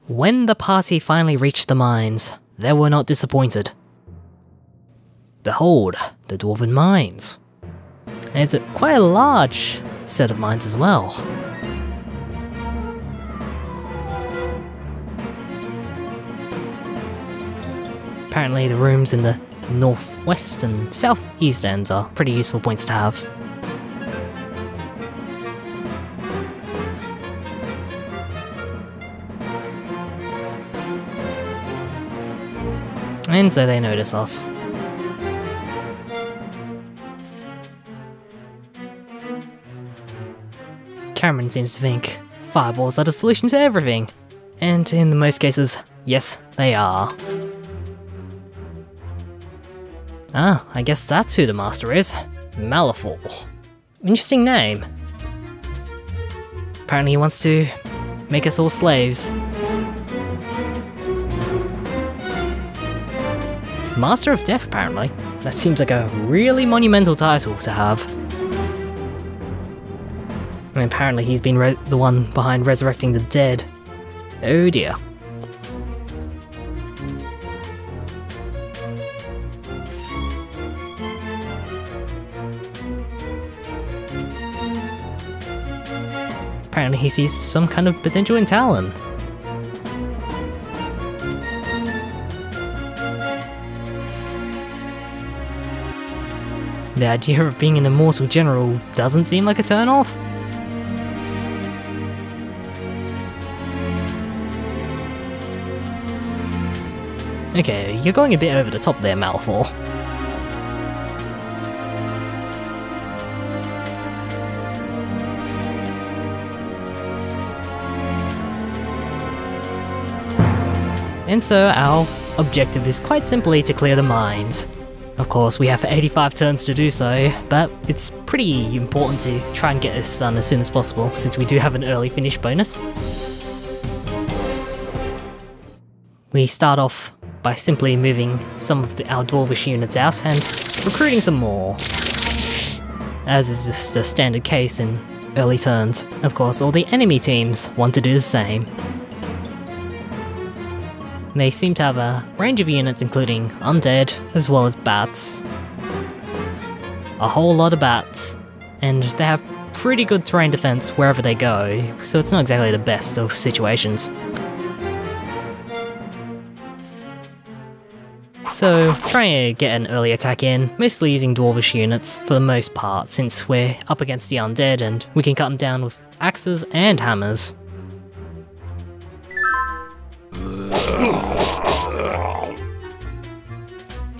When the party finally reached the mines, they were not disappointed. Behold, the Dwarven mines. And it's quite a large set of mines as well. Apparently the rooms in the northwest and southeast ends are pretty useful points to have. And so they notice us. Cameron seems to think fireballs are the solution to everything. And in most cases, yes, they are. Ah, I guess that's who the master is. Malif. Interesting name. Apparently he wants to make us all slaves. Master of Death, apparently. That seems like a really monumental title to have. And apparently he's been the one behind resurrecting the dead. Oh dear. Apparently he sees some kind of potential in Talon. The idea of being an immortal general doesn't seem like a turn-off. Okay, you're going a bit over the top there, Malif. And so our objective is quite simply to clear the mines. Of course, we have 85 turns to do so, but it's pretty important to try and get this done as soon as possible, since we do have an early finish bonus. We start off by simply moving some of our Dwarvish units out and recruiting some more, as is just the standard case in early turns. Of course, all the enemy teams want to do the same. They seem to have a range of units including undead, as well as bats. A whole lot of bats, and they have pretty good terrain defense wherever they go, so it's not exactly the best of situations. So, trying to get an early attack in, mostly using Dwarvish units for the most part, since we're up against the undead and we can cut them down with axes and hammers.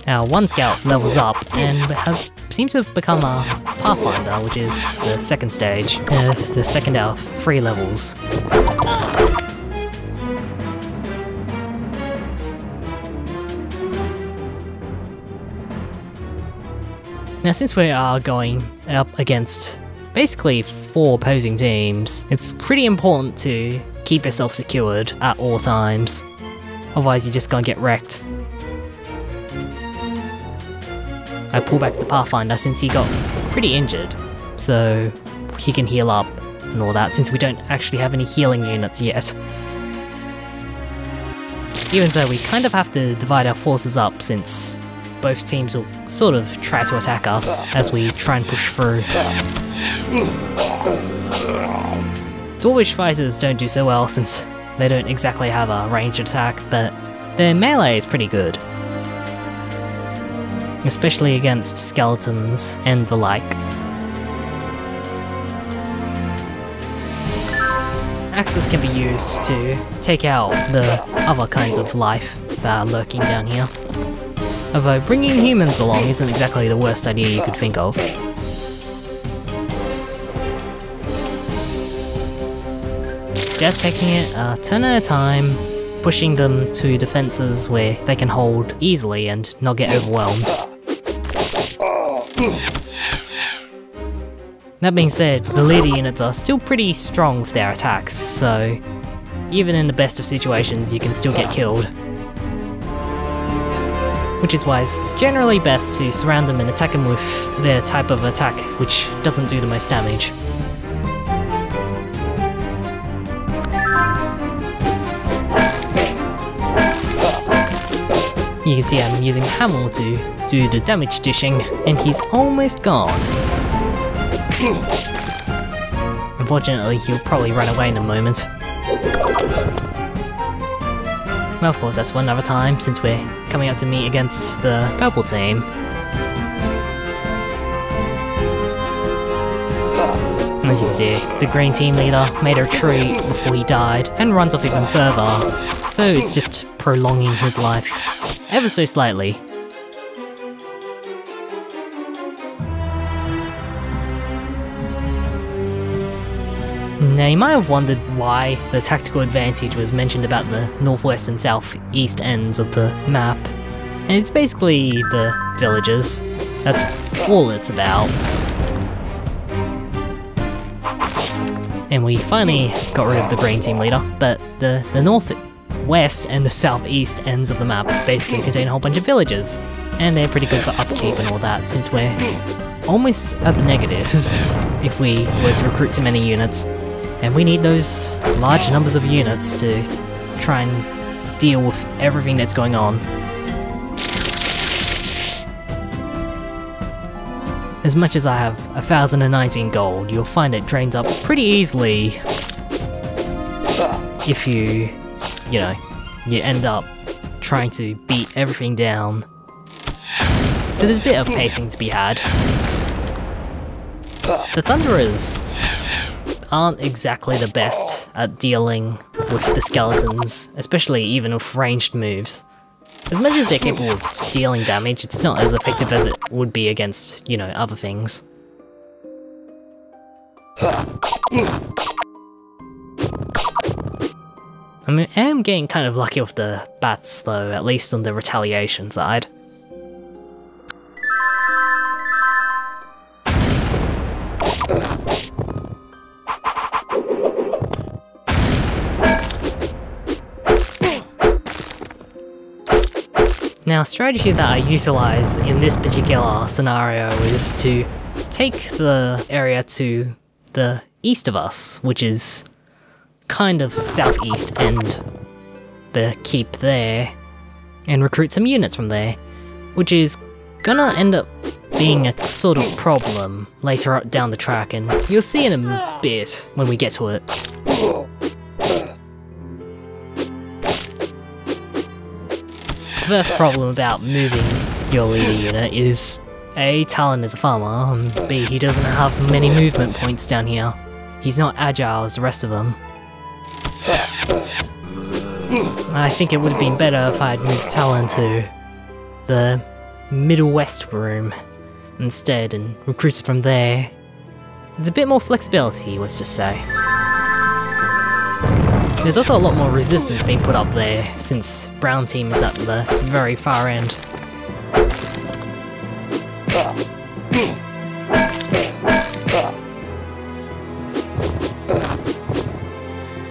Our one scout levels up and seems to have become a Pathfinder, which is the second stage, the second out of 3 levels. Now, since we are going up against basically 4 opposing teams, it's pretty important to keep yourself secured at all times, otherwise you're just gonna get wrecked. I pull back the Pathfinder since he got pretty injured, so he can heal up and all that, since we don't actually have any healing units yet. Even so, we kind of have to divide our forces up, since both teams will sort of try to attack us as we try and push through. Dwarvish fighters don't do so well since they don't exactly have a ranged attack, but their melee is pretty good. Especially against skeletons and the like. Axes can be used to take out the other kinds of life that are lurking down here. Although bringing humans along isn't exactly the worst idea you could think of. Just taking it a turn at a time, pushing them to defenses where they can hold easily and not get overwhelmed. That being said, the leader units are still pretty strong with their attacks, so even in the best of situations you can still get killed. Which is why it's generally best to surround them and attack them with their type of attack, which doesn't do the most damage. You can see I'm using Hamel to do the damage dishing, and he's almost gone. Unfortunately, he'll probably run away in a moment. Well, of course, that's for another time, since we're coming up to meet against the purple team. As you can see, the green team leader made a retreat before he died, and runs off even further, so it's just prolonging his life ever so slightly. Now you might have wondered why the tactical advantage was mentioned about the northwest and southeast ends of the map, and it's basically the villages. That's all it's about. And we finally got rid of the green team leader, but the northwest and the southeast ends of the map basically contain a whole bunch of villages, and they're pretty good for upkeep and all that, since we're almost at the negatives if we were to recruit too many units. And we need those large numbers of units to try and deal with everything that's going on. As much as I have 1019 gold, you'll find it drains up pretty easily if you end up trying to beat everything down. So there's a bit of pacing to be had. The Thunderers aren't exactly the best at dealing with the skeletons, especially even with ranged moves. As much as they're capable of dealing damage, it's not as effective as it would be against, other things. I mean, I am getting kind of lucky with the bats though, at least on the retaliation side. Now, a strategy that I utilize in this particular scenario is to take the area to the east of us, which is kind of southeast end, the keep there, and recruit some units from there, which is gonna end up being a sort of problem later down the track, and you'll see in a bit when we get to it. The first problem about moving your leader unit is A, Talon is a farmer, and B, he doesn't have many movement points down here. He's not agile as the rest of them. I think it would have been better if I had moved Talon to the Middle West room instead and recruited from there. There's a bit more flexibility, let's just say. There's also a lot more resistance being put up there, since brown team is at the very far end.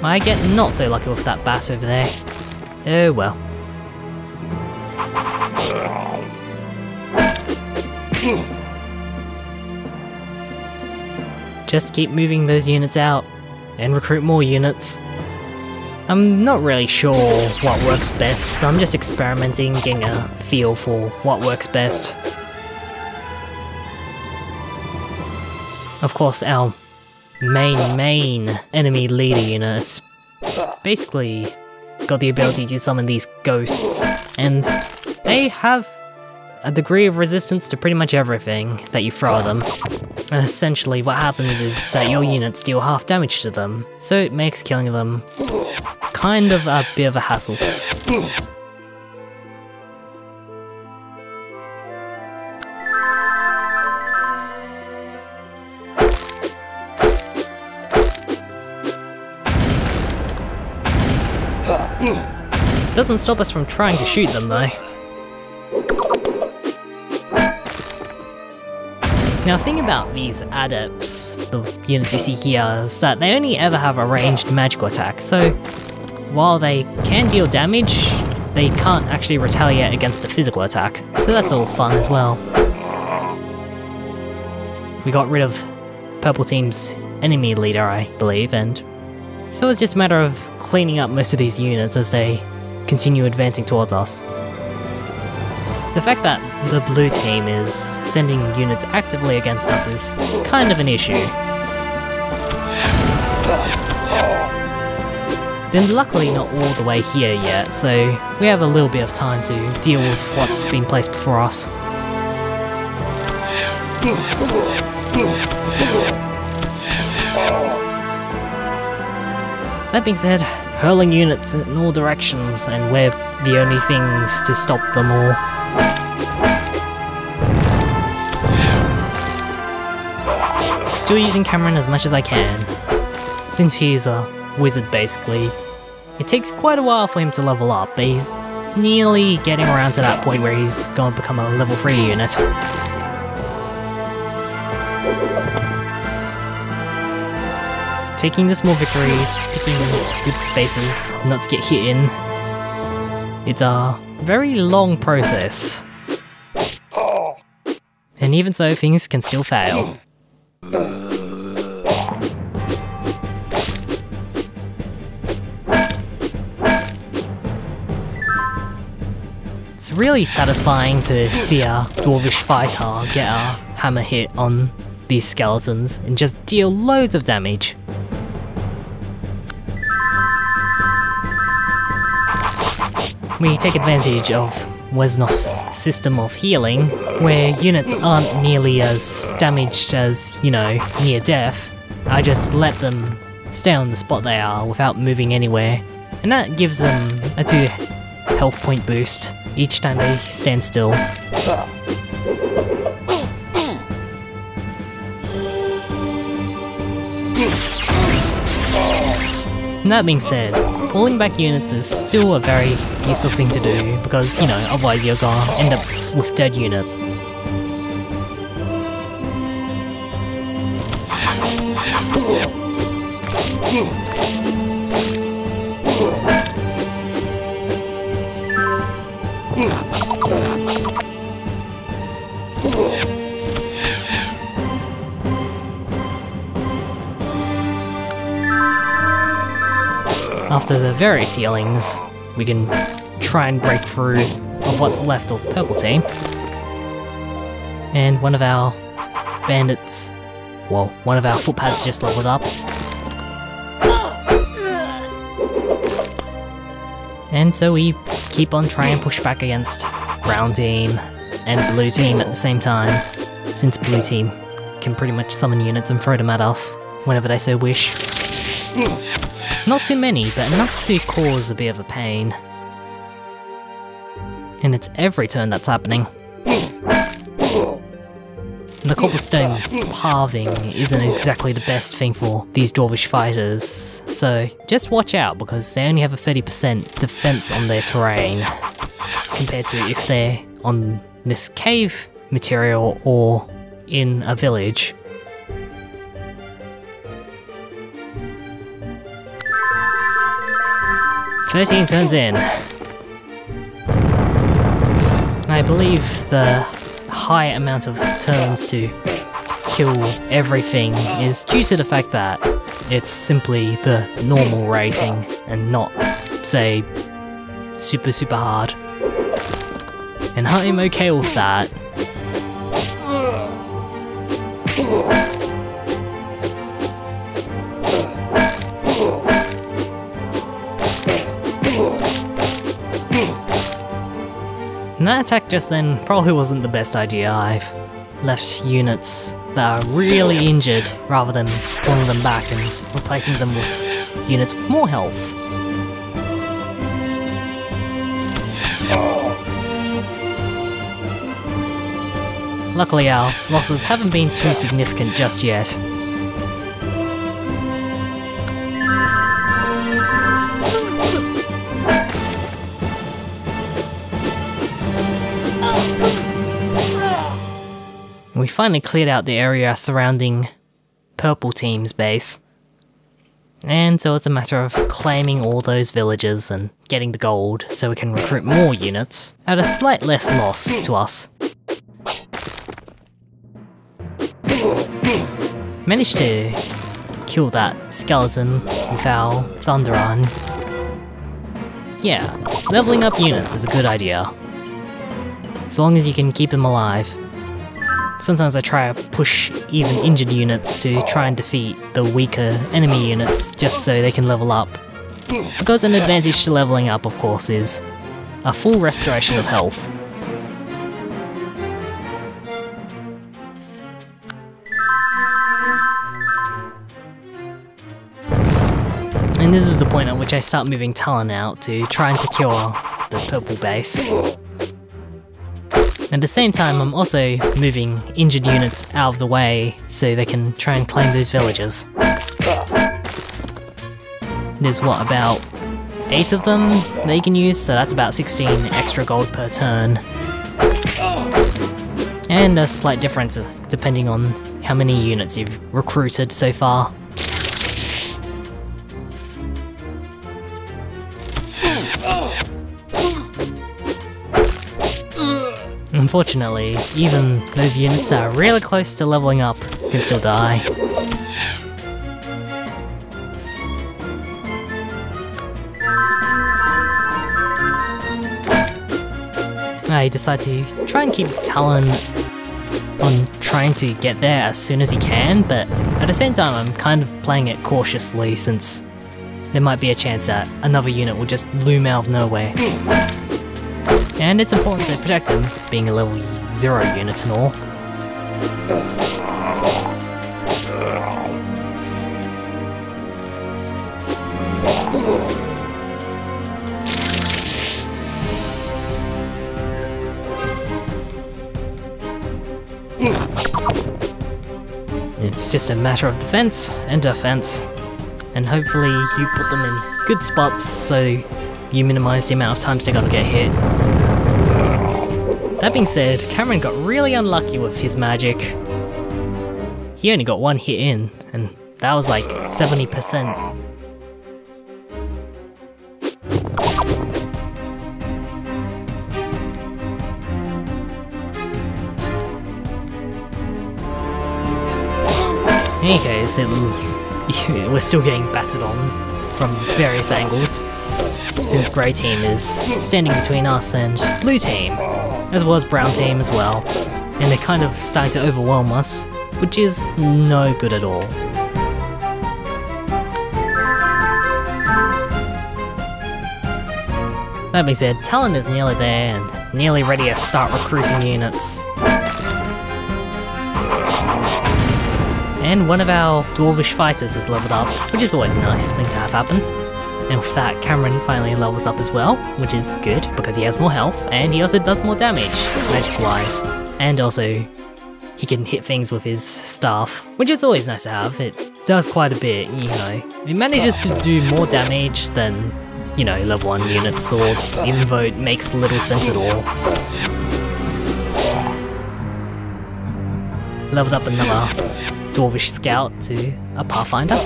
I get not so lucky with that bat over there. Oh well. Just keep moving those units out, and recruit more units. I'm not really sure what works best, so I'm just experimenting, getting a feel for what works best. Of course, our main enemy leader units basically got the ability to summon these ghosts, and they have a degree of resistance to pretty much everything that you throw at them. And essentially what happens is that your units deal half damage to them, so it makes killing them kind of a bit of a hassle. Doesn't stop us from trying to shoot them though. Now the thing about these adepts, the units you see here, is that they only ever have a ranged magical attack, so while they can deal damage, they can't actually retaliate against a physical attack, so that's all fun as well. We got rid of Purple Team's enemy leader, I believe, and so it's just a matter of cleaning up most of these units as they continue advancing towards us. The fact that the blue team is sending units actively against us is kind of an issue. Then luckily not all the way here yet, so we have a little bit of time to deal with what's been placed before us. That being said, hurling units in all directions, and we're the only things to stop them all. Still using Cameron as much as I can. Since he's a wizard basically, it takes quite a while for him to level up, but he's nearly getting around to that point where he's going to become a level 3 unit. Taking the small victories, picking good spaces not to get hit in. It's a very long process. And even so, things can still fail. It's really satisfying to see a dwarvish fighter get a hammer hit on these skeletons and just deal loads of damage. We take advantage of Wesnoth's system of healing, where units aren't nearly as damaged as, you know, near death. I just let them stay on the spot they are without moving anywhere, and that gives them a 2 health point boost each time they stand still. And that being said, pulling back units is still a very useful thing to do, because, you know, otherwise you're gonna end up with dead units. After the various healings, we can try and break through of what's left of purple team. And one of our bandits, well, one of our footpads just leveled up. And so we keep on trying and push back against brown team and blue team at the same time, since blue team can pretty much summon units and throw them at us whenever they so wish. Not too many, but enough to cause a bit of a pain. And it's every turn that's happening. And the cobblestone paving isn't exactly the best thing for these dwarvish fighters, so just watch out because they only have a 30% defense on their terrain, compared to if they're on this cave material or in a village. "13 turns in." I believe the high amount of turns to kill everything is due to the fact that it's simply the normal rating and not, say, super hard. And I'm okay with that. And that attack just then probably wasn't the best idea. I've left units that are really injured rather than pulling them back and replacing them with units with more health. Luckily our losses haven't been too significant just yet. We finally cleared out the area surrounding purple team's base. And so it's a matter of claiming all those villages and getting the gold so we can recruit more units at a slight less loss to us. Managed to kill that skeleton with our thunder on. Yeah, leveling up units is a good idea. as long as you can keep them alive. Sometimes I try to push even injured units to try and defeat the weaker enemy units just so they can level up. Because an advantage to leveling up, of course, is a full restoration of health. And this is the point at which I start moving Talon out to try and secure the purple base. At the same time, I'm also moving injured units out of the way so they can try and claim those villages. There's what, about 8 of them they can use, so that's about 16 extra gold per turn. And a slight difference depending on how many units you've recruited so far. Unfortunately, even those units that are really close to leveling up can still die. I decide to try and keep Talon on trying to get there as soon as he can, but at the same time I'm kind of playing it cautiously since there might be a chance that another unit will just loom out of nowhere. And it's important to protect him, being a level 0 unit and all. It's just a matter of defense and defense, and hopefully you put them in good spots so you minimize the amount of times they're gonna get hit. That being said, Cameron got really unlucky with his magic. He only got 1 hit in, and that was like 70%. In any case, we're still getting battered on from various angles, since Grey Team is standing between us and Blue Team, as well as Brown Team as well, and they're kind of starting to overwhelm us, which is no good at all. That being said, Talon is nearly there and nearly ready to start recruiting units. And one of our Dwarvish fighters is leveled up, which is always a nice thing to have happen. And with that, Cameron finally levels up as well, which is good because he has more health and he also does more damage, magic-wise. And also, he can hit things with his staff, which is always nice to have. It does quite a bit, you know. It manages to do more damage than, you know, level 1 unit swords, even though it makes little sense at all. Leveled up another Dwarvish scout to a pathfinder.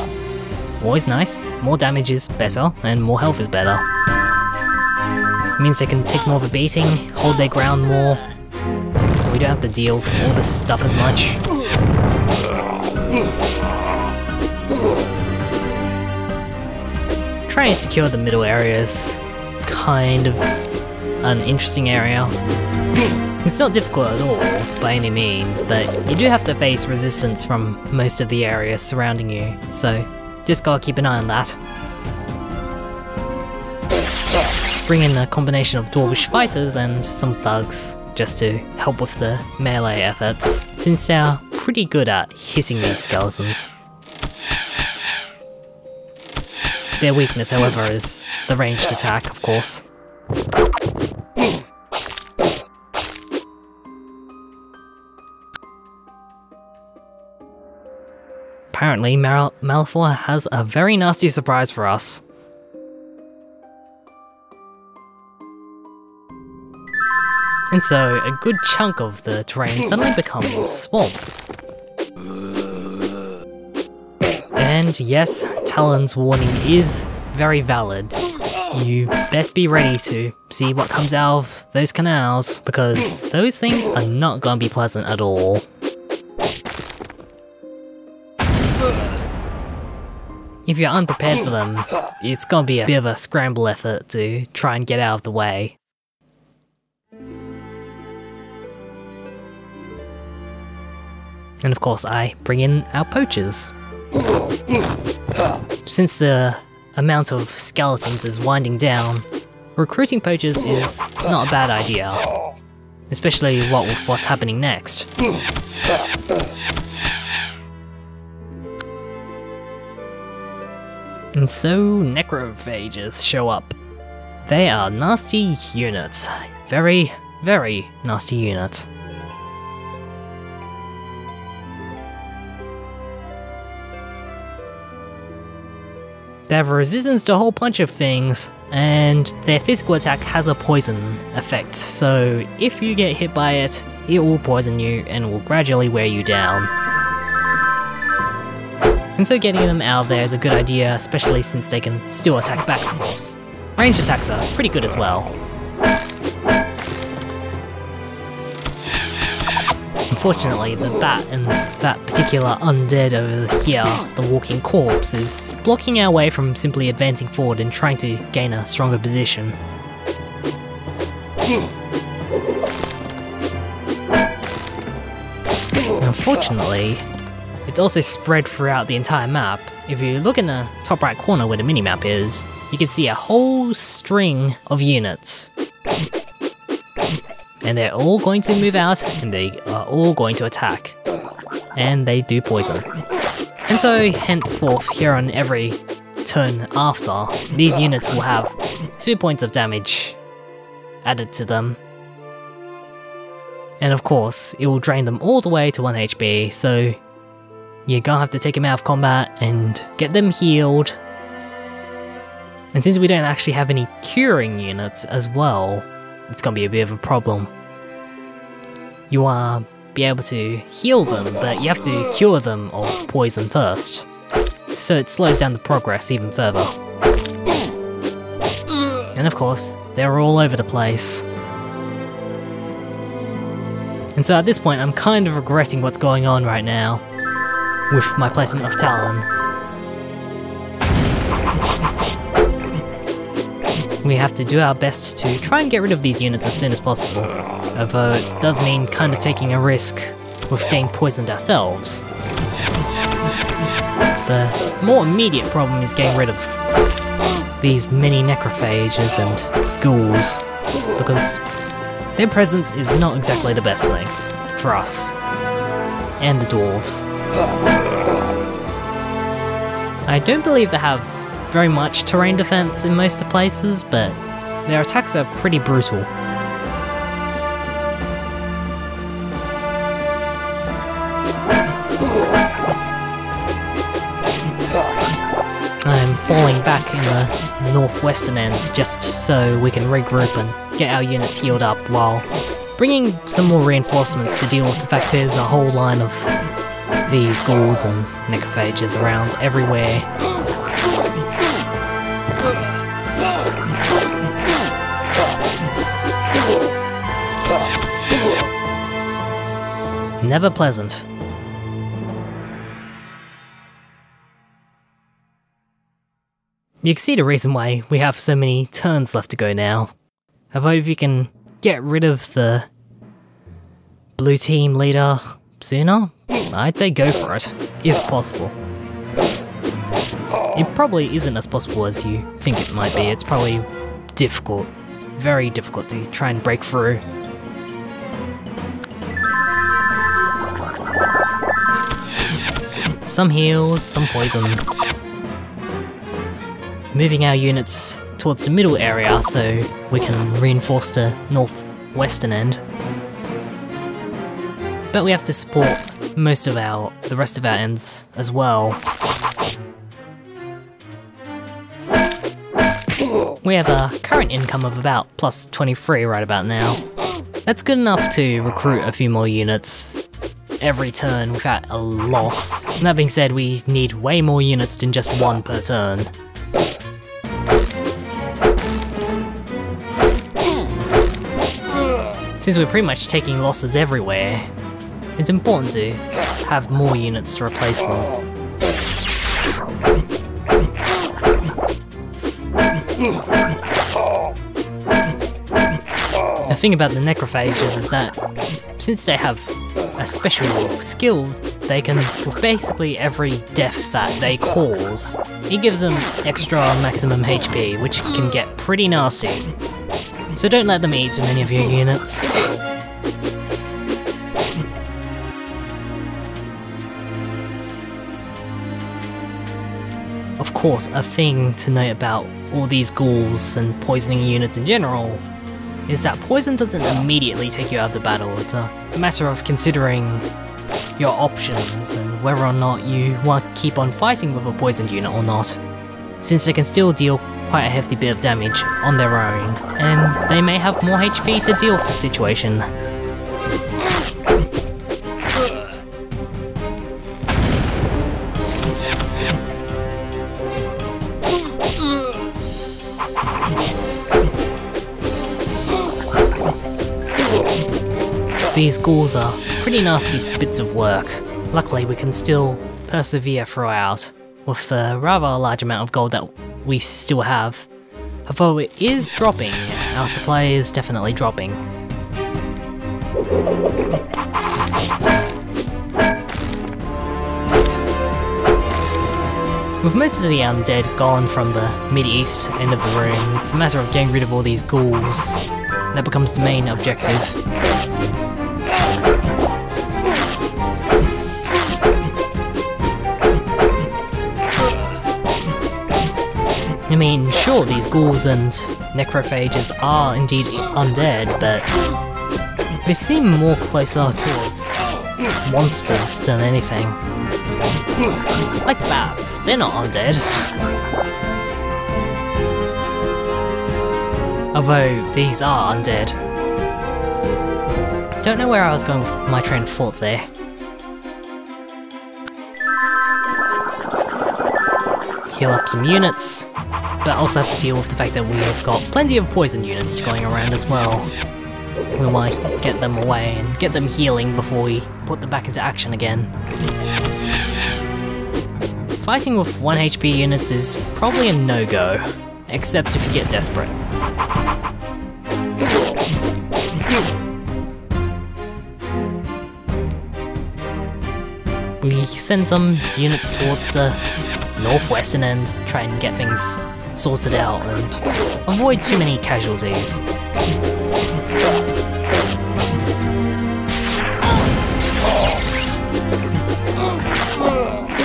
Always nice. More damage is better, and more health is better. It means they can take more of a beating, hold their ground more. We don't have to deal with all this stuff as much. Trying to secure the middle area is kind of an interesting area. It's not difficult at all, by any means, but you do have to face resistance from most of the area surrounding you, so just gotta keep an eye on that. Bring in a combination of Dwarvish fighters and some thugs, just to help with the melee efforts, since they're pretty good at hitting these skeletons. Their weakness, however, is the ranged attack, of course. Apparently, Malif has a very nasty surprise for us. And so, a good chunk of the terrain suddenly becomes swamp. And yes, Talon's warning is very valid. You best be ready to see what comes out of those canals, because those things are not gonna be pleasant at all. If you're unprepared for them, it's gonna be a bit of a scramble effort to try and get out of the way. And of course I bring in our poachers. Since the amount of skeletons is winding down, recruiting poachers is not a bad idea. Especially with what's happening next. And so necrophages show up. They are nasty units. Very, very nasty units. They have a resistance to a whole bunch of things, and their physical attack has a poison effect, so if you get hit by it, it will poison you and will gradually wear you down. And so getting them out of there is a good idea, especially since they can still attack back, of course. Ranged attacks are pretty good as well. Unfortunately, the bat and that particular undead over here, the walking corpse, is blocking our way from simply advancing forward and trying to gain a stronger position. Unfortunately, it's also spread throughout the entire map. If you look in the top right corner where the minimap is, you can see a whole string of units. And they're all going to move out, and they are all going to attack. And they do poison. And so, henceforth, here on every turn after, these units will have 2 points of damage added to them. And of course, it will drain them all the way to 1 HP, so you're gonna have to take them out of combat and get them healed. And since we don't actually have any curing units as well, it's gonna be a bit of a problem. You are be able to heal them, but you have to cure them of poison first. So it slows down the progress even further. And of course, they're all over the place. And so at this point, I'm kind of regretting what's going on right now with my placement of Talon. We have to do our best to try and get rid of these units as soon as possible, although it does mean kind of taking a risk with getting poisoned ourselves. The more immediate problem is getting rid of these mini necrophages and ghouls, because their presence is not exactly the best thing for us and the dwarves. I don't believe they have very much terrain defense in most places, but their attacks are pretty brutal. I'm falling back in the northwestern end just so we can regroup and get our units healed up while bringing some more reinforcements to deal with the fact there's a whole line of these ghouls and necrophages around everywhere. Never pleasant. You can see the reason why we have so many turns left to go now. However, if you can get rid of the blue team leader sooner, I'd say go for it, if possible. It probably isn't as possible as you think it might be. It's probably difficult, very difficult to try and break through. Some heals, some poison. Moving our units towards the middle area so we can reinforce the northwestern end. But we have to support most of the rest of our ends as well. We have a current income of about plus 23 right about now. That's good enough to recruit a few more units every turn without a loss. And that being said, we need way more units than just one per turn. Since we're pretty much taking losses everywhere, it's important to have more units to replace them. The thing about the necrophages is that since they have a special skill they can, with basically every death that they cause, it gives them extra maximum HP, which can get pretty nasty. So don't let them eat too many of your units. Of course, a thing to note about all these ghouls and poisoning units in general is that poison doesn't immediately take you out of the battle. It's a matter of considering your options and whether or not you want to keep on fighting with a poisoned unit or not, since they can still deal quite a hefty bit of damage on their own, and they may have more HP to deal with the situation. These ghouls are pretty nasty bits of work. Luckily we can still persevere throughout, with the rather large amount of gold that we still have. Although it is dropping, our supply is definitely dropping. With most of the undead gone from the mid-east end of the room, it's a matter of getting rid of all these ghouls. That becomes the main objective. I mean, sure, these ghouls and necrophages are indeed undead, but they seem more closer towards monsters than anything. Like bats, they're not undead. Although, these are undead. Don't know where I was going with my train of thought there. Heal up some units, but also have to deal with the fact that we've got plenty of poison units going around as well. We might get them away and get them healing before we put them back into action again. Fighting with 1 HP units is probably a no-go, except if you get desperate. We send some units towards the northwestern end, try and get things sorted out and avoid too many casualties.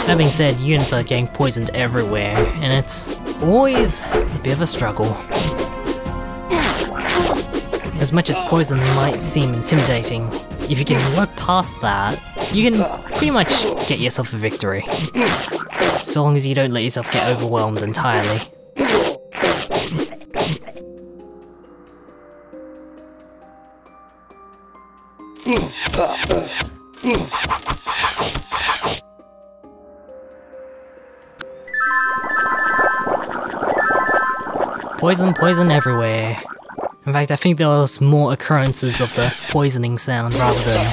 That being said, units are getting poisoned everywhere, and it's always a bit of a struggle. As much as poison might seem intimidating, if you can work past that, you can pretty much get yourself a victory. So long as you don't let yourself get overwhelmed entirely. Poison, poison everywhere. In fact, I think there was more occurrences of the poisoning sound rather than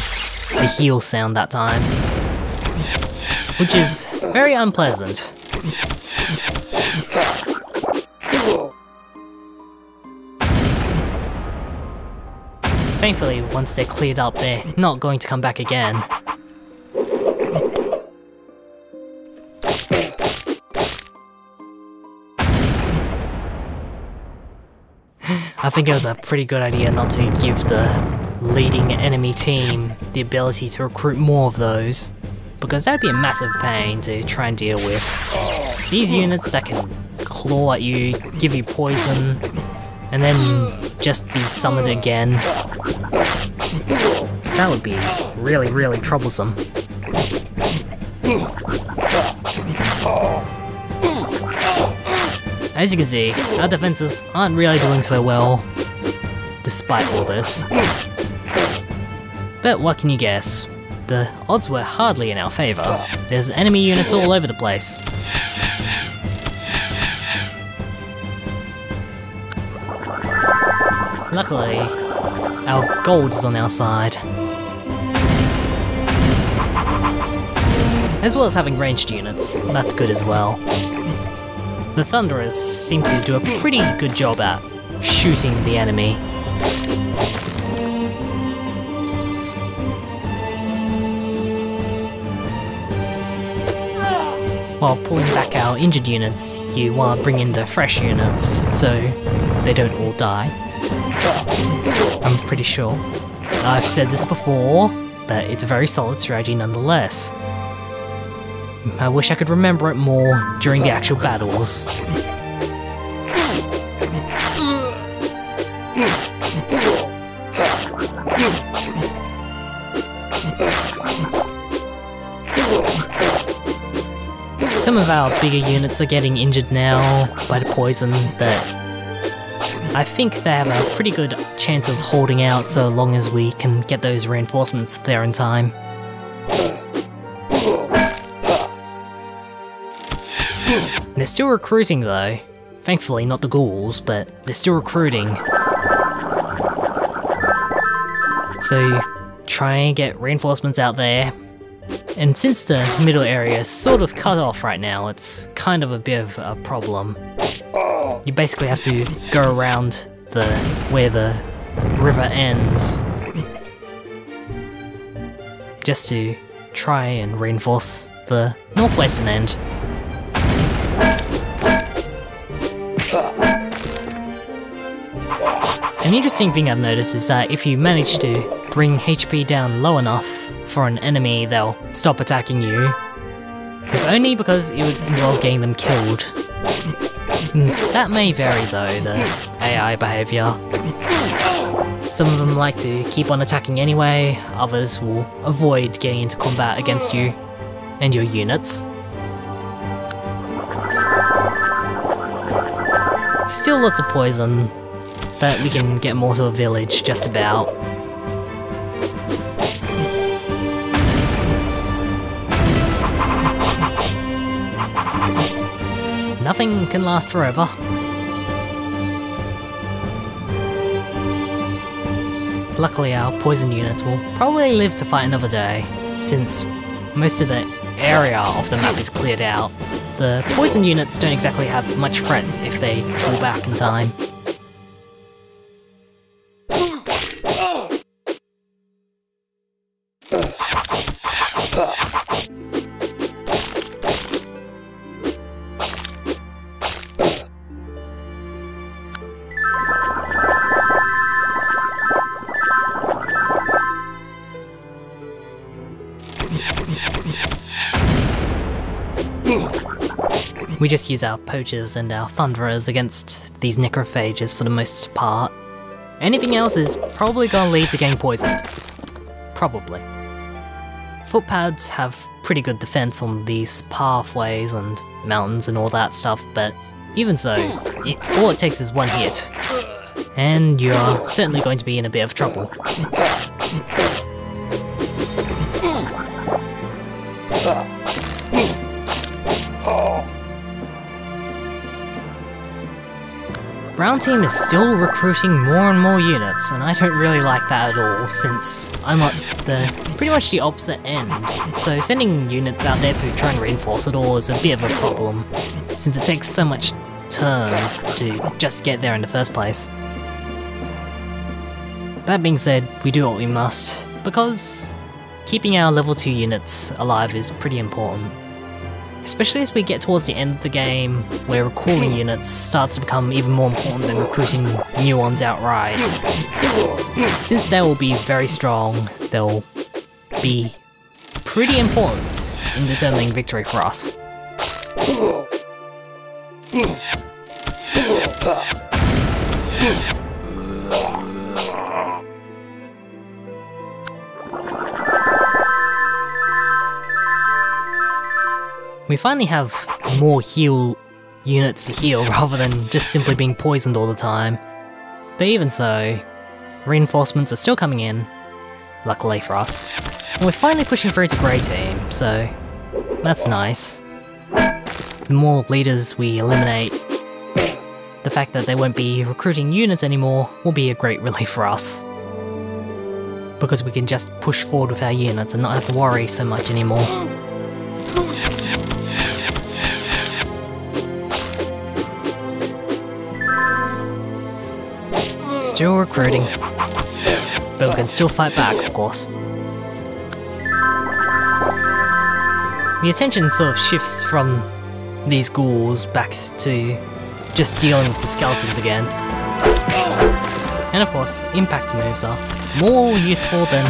the heal sound that time. Which is very unpleasant. Thankfully, once they're cleared up, they're not going to come back again. I think it was a pretty good idea not to give the leading enemy team the ability to recruit more of those, because that'd be a massive pain to try and deal with. These units that can claw at you, give you poison, and then just be summoned again. That would be really, really troublesome. As you can see, our defenses aren't really doing so well, despite all this. But what can you guess? The odds were hardly in our favour. There's enemy units all over the place. Luckily, our gold is on our side. As well as having ranged units, that's good as well. The Thunderers seem to do a pretty good job at shooting the enemy. while pulling back our injured units, you want to bring in the fresh units so they don't all die. I'm pretty sure. I've said this before, but it's a very solid strategy nonetheless. I wish I could remember it more during the actual battles. Some of our bigger units are getting injured now by the poison, but I think they have a pretty good chance of holding out so long as we can get those reinforcements there in time. They're still recruiting though. Thankfully not the ghouls, but they're still recruiting. So try and get reinforcements out there. And since the middle area is sort of cut off right now, it's kind of a bit of a problem. You basically have to go around where the river ends just to try and reinforce the northwestern end. An interesting thing I've noticed is that if you manage to bring HP down low enough for an enemy, they'll stop attacking you. If only because it would involve getting them killed. That may vary though, the AI behaviour. Some of them like to keep on attacking anyway, others will avoid getting into combat against you and your units. Still lots of poison, but we can get more to a village just about. Nothing can last forever. Luckily our poison units will probably live to fight another day, since most of the area of the map is cleared out. The poison units don't exactly have much threats if they pull back in time. We just use our poachers and our thunderers against these necrophages for the most part. Anything else is probably gonna lead to getting poisoned. Probably. Footpads have pretty good defense on these pathways and mountains and all that stuff, but even so, all it takes is one hit, and you're certainly going to be in a bit of trouble. Brown team is still recruiting more and more units, and I don't really like that at all, since I'm at pretty much the opposite end. So sending units out there to try and reinforce it all is a bit of a problem, since it takes so much turns to just get there in the first place. That being said, we do what we must, because keeping our level 2 units alive is pretty important. Especially as we get towards the end of the game, where recalling units starts to become even more important than recruiting new ones outright. Since they will be very strong, they'll be pretty important in determining victory for us. We finally have more heal units to heal rather than just simply being poisoned all the time. But even so, reinforcements are still coming in, luckily for us. And we're finally pushing through to Grey Team, so that's nice. The more leaders we eliminate, the fact that they won't be recruiting units anymore will be a great relief for us. Because we can just push forward with our units and not have to worry so much anymore. Still recruiting, but we can still fight back, of course. the attention sort of shifts from these ghouls back to just dealing with the skeletons again. And of course, impact moves are more useful than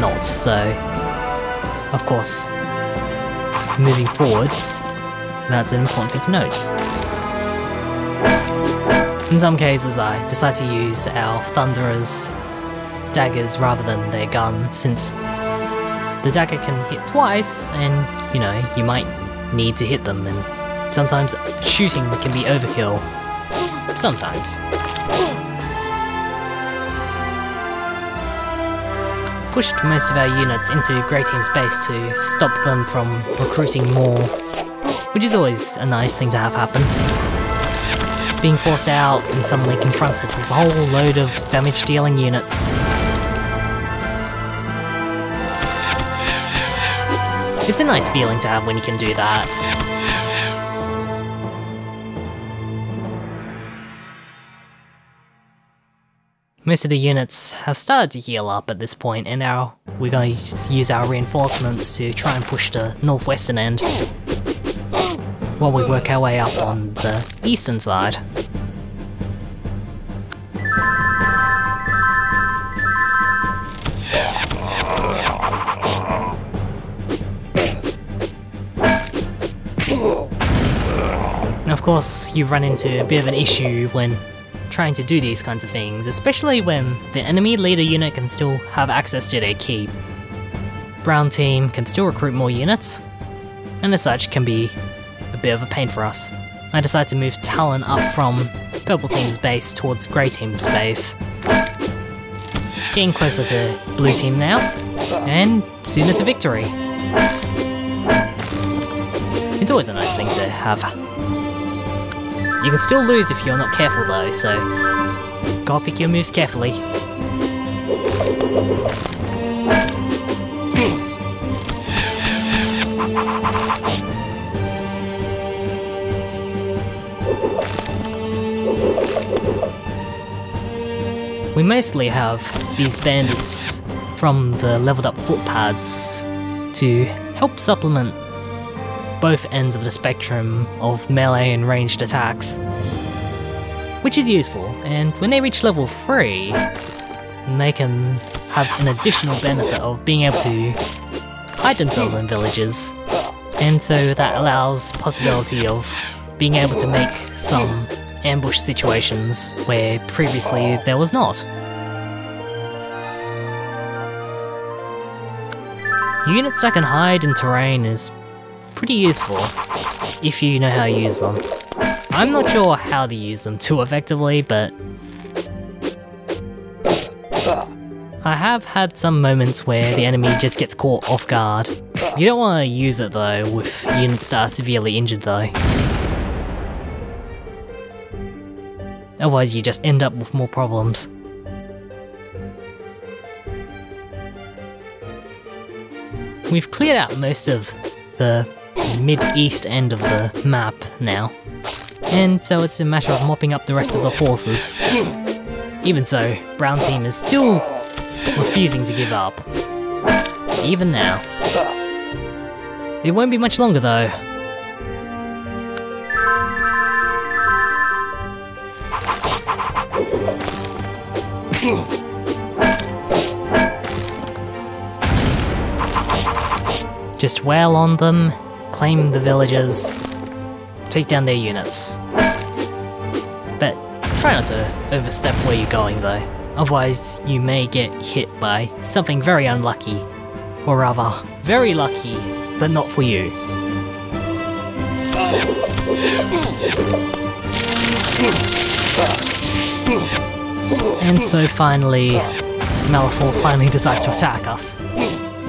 not, so of course, moving forwards, that's an important thing to note. In some cases I decide to use our Thunderers' daggers rather than their gun, since the dagger can hit twice and, you know, you might need to hit them, and sometimes shooting can be overkill. Sometimes. Pushed most of our units into Grey Team's base to stop them from recruiting more, which is always a nice thing to have happen. Being forced out and suddenly confronted with a whole load of damage-dealing units. It's a nice feeling to have when you can do that. Most of the units have started to heal up at this point, and now we're going to use our reinforcements to try and push the northwestern end, while we work our way up on the eastern side. And of course, you run into a bit of an issue when trying to do these kinds of things, especially when the enemy leader unit can still have access to their keep. Brown team can still recruit more units, and as such can be a bit of a pain for us. I decide to move Talon up from purple team's base towards grey team's base. Getting closer to blue team now, and sooner to victory. It's always a nice thing to have. You can still lose if you're not careful though, so gotta pick your moves carefully. We mostly have these bandits from the leveled up footpads to help supplement both ends of the spectrum of melee and ranged attacks, which is useful, and when they reach level 3, they can have an additional benefit of being able to hide themselves in villages, and so that allows possibility of being able to make some ambush situations where previously there was not. Units that can hide in terrain is pretty useful, if you know how to use them. I'm not sure how to use them too effectively, but I have had some moments where the enemy just gets caught off guard. You don't want to use it though with units that are severely injured though. Otherwise you just end up with more problems. We've cleared out most of the mid-east end of the map now, and so it's a matter of mopping up the rest of the forces. Even so, brown team is still refusing to give up, even now. It won't be much longer though. Just wail on them, claim the villages, take down their units. But try not to overstep where you're going though, otherwise you may get hit by something very unlucky, or rather, very lucky, but not for you. And so finally, Malif finally decides to attack us.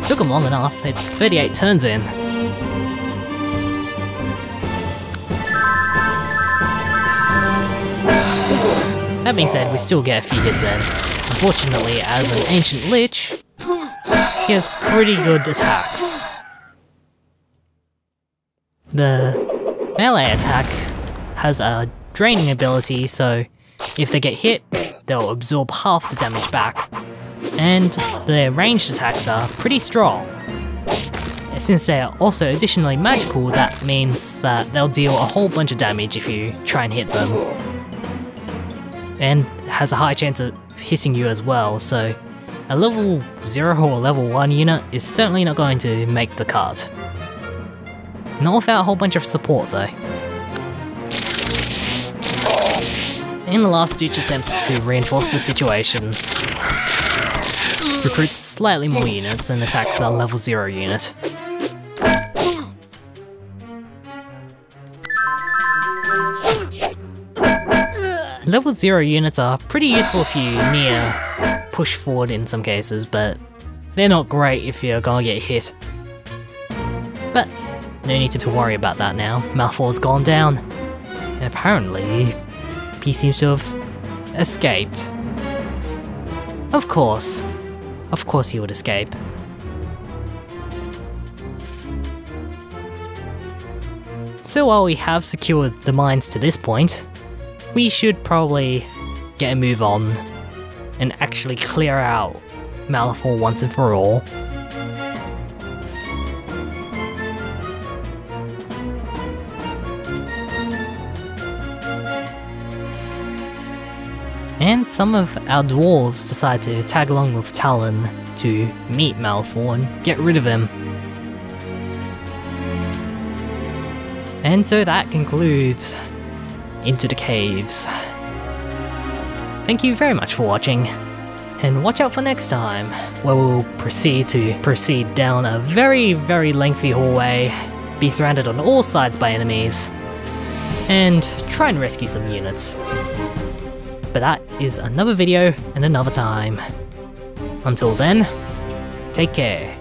Took him long enough, it's 38 turns in. That being said, we still get a few hits in. Unfortunately, as an ancient lich, he has pretty good attacks. The melee attack has a draining ability, so if they get hit, they'll absorb half the damage back. And their ranged attacks are pretty strong, Since they are also additionally magical, that means that they'll deal a whole bunch of damage if you try and hit them. And has a high chance of hitting you as well, so a level 0 or level 1 unit is certainly not going to make the cut. Not without a whole bunch of support though. In the last ditch attempt to reinforce the situation, recruits slightly more units and attacks a level 0 unit. Level 0 units are pretty useful if you near push forward in some cases, but they're not great if you're gonna get hit. But no need to worry about that now. Malifaux's gone down, and apparently he seems to have escaped. Of course he would escape. So while we have secured the mines to this point, we should probably get a move on and actually clear out Malifaux once and for all. And some of our dwarves decide to tag along with Talon to meet Malifaux and get rid of him. And so that concludes Into the Caves. Thank you very much for watching, and watch out for next time, where we'll proceed down a very, very lengthy hallway, be surrounded on all sides by enemies, and try and rescue some units. But that is another video and another time. Until then, take care.